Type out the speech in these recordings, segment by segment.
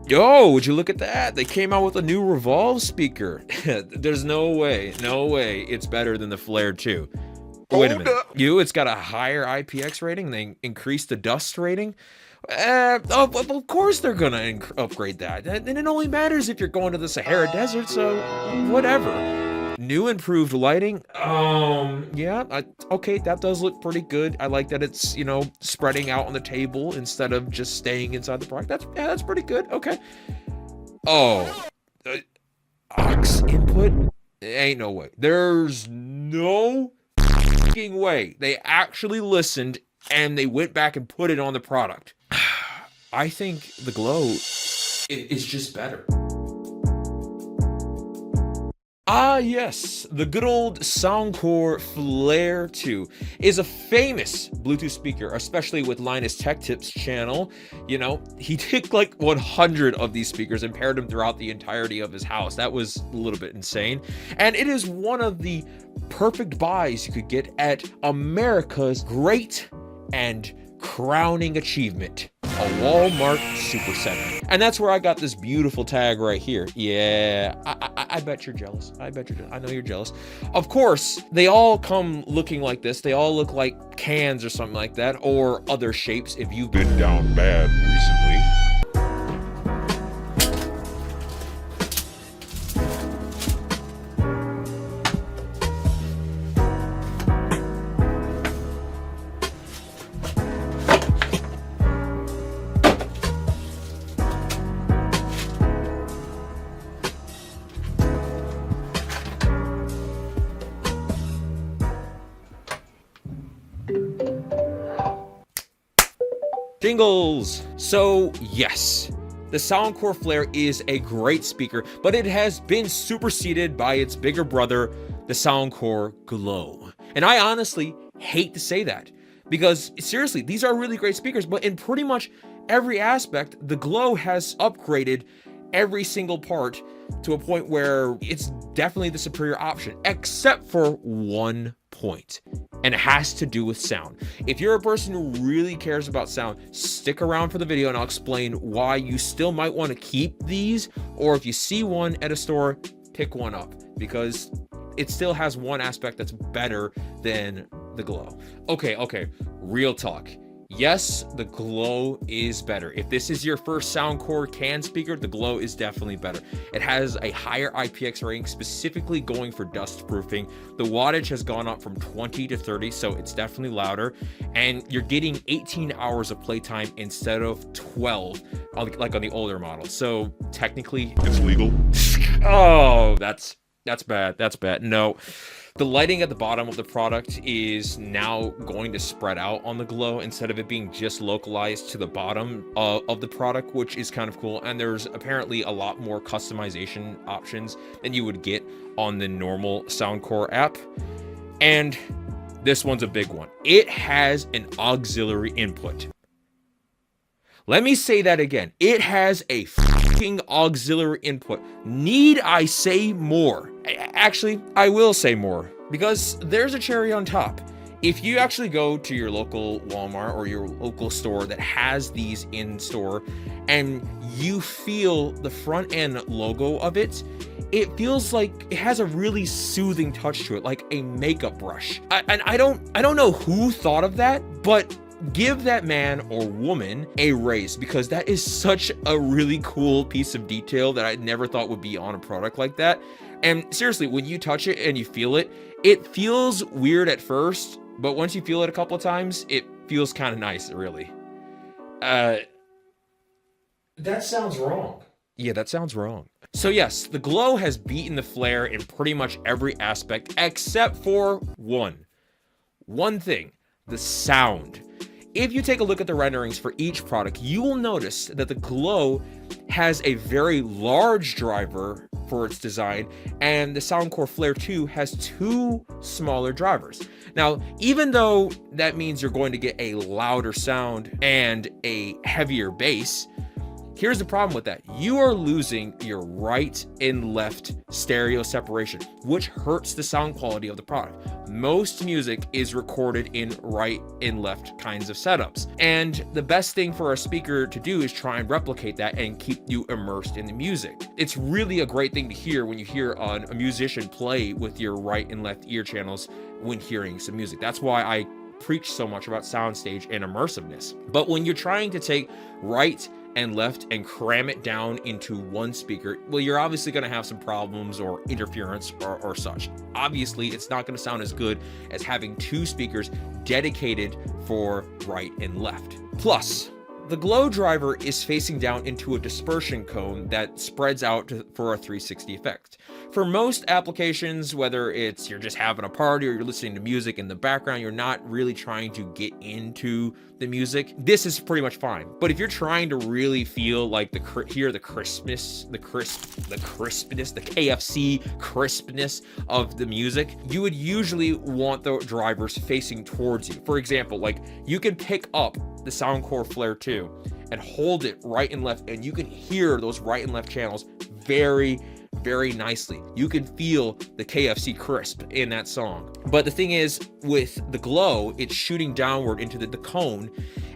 Yo, would you look at that? They came out with a new Revolve speaker. There's no way it's better than the Flare 2. Wait a minute. It's got a higher IPX rating. They increased the dust rating. Of course they're gonna upgrade that. And it only matters if you're going to the Sahara Desert, so whatever. New improved lighting. Yeah, okay, that does look pretty good. I like that it's, spreading out on the table instead of just staying inside the product. That's pretty good. Okay. Oh, aux input? Ain't no way. There's no fucking way they actually listened and they went back and put it on the product. I think the Glow is just better. Ah yes, the good old Soundcore Flare 2 is a famous Bluetooth speaker, especially with Linus Tech Tips channel. He took like 100 of these speakers and paired them throughout the entirety of his house. That was a little bit insane. And it is one of the perfect buys you could get at America's great and crowning achievement, a Walmart Supercenter. And that's where I got this beautiful tag right here. Yeah, I bet you're jealous. I know you're jealous. Of course, they all come looking like this. They all look like cans or something like that, or other shapes if you've been down bad recently. Jingles! So yes, the Soundcore Flare is a great speaker, but it has been superseded by its bigger brother, the Soundcore Glow. And I honestly hate to say that, because seriously, these are really great speakers, but in pretty much every aspect, the Glow has upgraded every single part to a point where it's definitely the superior option, except for one point. And it has to do with sound. If you're a person who really cares about sound, stick around for the video and I'll explain why you still might want to keep these, or if you see one at a store, pick one up, because it still has one aspect that's better than the Glow. Okay, real talk. Yes, the Glow is better. If this is your first Soundcore can speaker, the Glow is definitely better. It has a higher IPX rating, specifically going for dust proofing. The wattage has gone up from 20 to 30, so it's definitely louder. And you're getting 18 hours of playtime instead of 12, like on the older model. So technically, it's legal. Oh, that's bad. That's bad. No. The lighting at the bottom of the product is now going to spread out on the Glow instead of it being just localized to the bottom of the product, which is kind of cool. And there's apparently a lot more customization options than you would get on the normal Soundcore app. And this one's a big one. It has an auxiliary input. Let me say that again. It has a fucking auxiliary input. Need I say more? Actually, I will say more, because there's a cherry on top. If you actually go to your local Walmart or your local store that has these in store and you feel the front end logo of it, it feels like it has a really soothing touch to it, like a makeup brush. And I don't know who thought of that, but give that man or woman a raise, because that is such a really cool piece of detail that I never thought would be on a product like that. And seriously, when you touch it and you feel it, it feels weird at first, but once you feel it a couple of times, it feels kind of nice, really. That sounds wrong. Yeah, that sounds wrong. So yes, the Glow has beaten the Flare in pretty much every aspect except for one thing: the sound. If you take a look at the renderings for each product, you will notice that the Glow has a very large driver for its design, and the Soundcore Flare 2 has two smaller drivers. Now, even though that means you're going to get a louder sound and a heavier bass, Here's the problem with that. You are losing your right and left stereo separation, which hurts the sound quality of the product. Most music is recorded in right and left kinds of setups. And the best thing for a speaker to do is try and replicate that and keep you immersed in the music. It's really a great thing to hear when you hear a musician play with your right and left ear channels when hearing some music. That's why I preach so much about soundstage and immersiveness. But when you're trying to take right and left and cram it down into one speaker, well, you're obviously going to have some problems or interference or such. Obviously, it's not going to sound as good as having two speakers dedicated for right and left. Plus, the Glow driver is facing down into a dispersion cone that spreads out for a 360 effect. For most applications, whether it's you're just having a party or you're listening to music in the background, you're not really trying to get into the music, this is pretty much fine. But if you're trying to really feel like the crispness, the KFC crispness of the music, you would usually want the drivers facing towards you. For example, like you can pick up the Soundcore Flare 2 and hold it right and left, and you can hear those right and left channels very nicely. You can feel the KFC crisp in that song. But the thing is, with the Glow, it's shooting downward into the cone,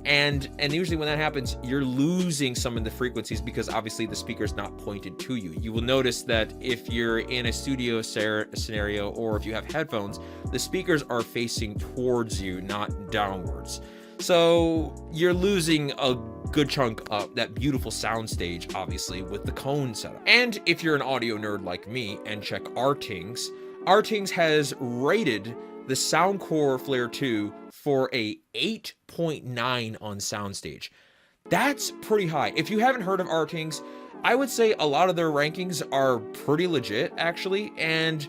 and usually when that happens, you're losing some of the frequencies because obviously the speaker's not pointed to you. You will notice that if you're in a studio scenario or if you have headphones, the speakers are facing towards you, not downwards. So you're losing a good chunk of that beautiful soundstage, obviously, with the cone setup. And if you're an audio nerd like me and check Artings has rated the Soundcore Flare 2 for a 8.9 on soundstage. That's pretty high. If you haven't heard of Artings, I would say a lot of their rankings are pretty legit, actually, and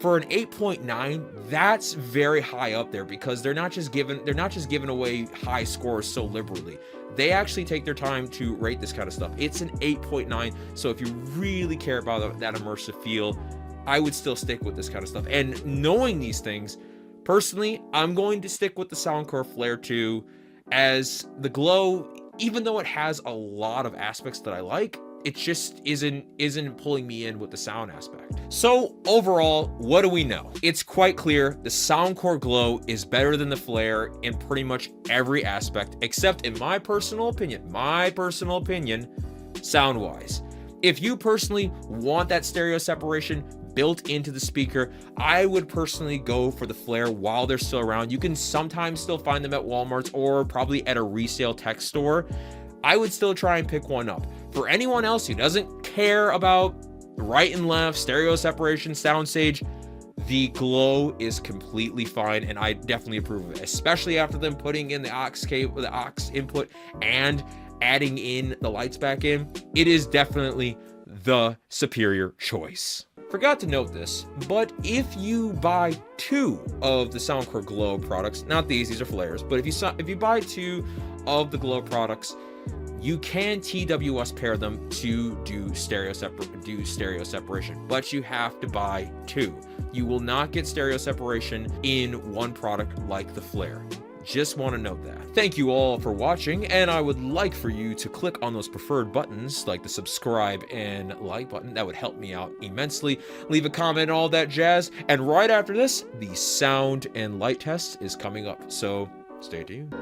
for an 8.9, that's very high up there because they're not just giving away high scores so liberally. They actually take their time to rate this kind of stuff. It's an 8.9, so if you really care about that immersive feel, I would still stick with this kind of stuff. And knowing these things, personally, I'm going to stick with the Soundcore Flare 2, as the Glow, even though it has a lot of aspects that I like, it just isn't pulling me in with the sound aspect. So overall, what do we know? It's quite clear the Soundcore Glow is better than the Flare in pretty much every aspect, except in my personal opinion, sound-wise. If you personally want that stereo separation built into the speaker, I would personally go for the Flare while they're still around. You can sometimes still find them at Walmart's or probably at a resale tech store. I would still try and pick one up. For anyone else who doesn't care about right and left, stereo separation, soundstage, the Glow is completely fine, and I definitely approve of it, especially after them putting in the aux input and adding in the lights back in. It is definitely the superior choice. Forgot to note this, but if you buy two of the Soundcore Glow products, not these are Flares, but if you buy two of the Glow products, you can TWS pair them to do stereo separation, but you have to buy two. You will not get stereo separation in one product like the Flare. Just want to note that. Thank you all for watching, and I would like for you to click on those preferred buttons like the subscribe and like button. That would help me out immensely. Leave a comment and all that jazz, and right after this, the sound and light test is coming up, so stay tuned.